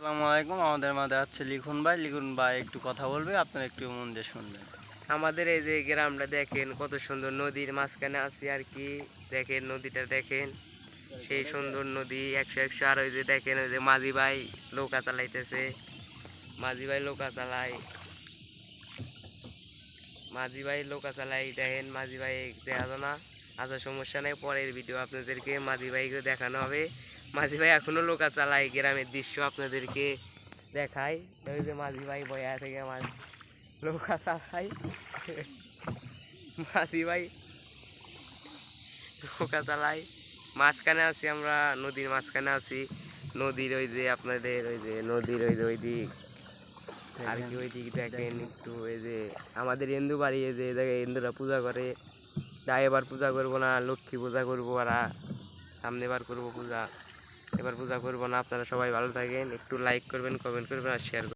আসসালামু আলাইকুম। আমাদের মাঝে আছে লিখুন ভাই একটু কথা বলবে, আপনারা একটু মন দিয়ে শুনবেন। আমাদের এই যে গ্রামটা দেখেন, কত সুন্দর নদীর মাঝখানে আছি আর কি। দেখেন নদীটা দেখেন, সেই সুন্দর নদী, একশো একশো। আর ওই যে দেখেন, ওই যে মাঝি ভাই নৌকা চালাইতেছে। মাঝি ভাই নৌকা চালায়, মাঝি ভাই নৌকা চালাই। দেখেন মাঝি ভাই দেখা যায় না। আচ্ছা, সমস্যা নেই, পরের ভিডিও আপনাদেরকে মাঝি ভাইকে দেখানো হবে। মাঝি ভাই এখনো নৌকা চালায়, গ্রামের দৃশ্য আপনাদেরকে দেখায়। ওই যে মাঝি ভাই বয়া থেকে আমার নৌকা চালায়। মাঝি ভাই নৌকা চালাই, মাঝখানে আছি আমরা, নদীর মাঝখানে আছি। নদীর ওই যে আপনাদের ওই যে নদীর ওই যে ওই দিক আর কি, ওই দিক দেখেন একটু। এই যে আমাদের হিন্দু বাড়ি, এই যে জায়গায় হিন্দুরা পূজা করে। তাই এবার পূজা করবো না, লক্ষ্মী পূজা করবো। আর সামনে বার করবো পূজা, এবার পূজা করবো না। আপনারা সবাই ভালো থাকেন, একটু লাইক করবেন, কমেন্ট করবেন আর শেয়ার করবেন।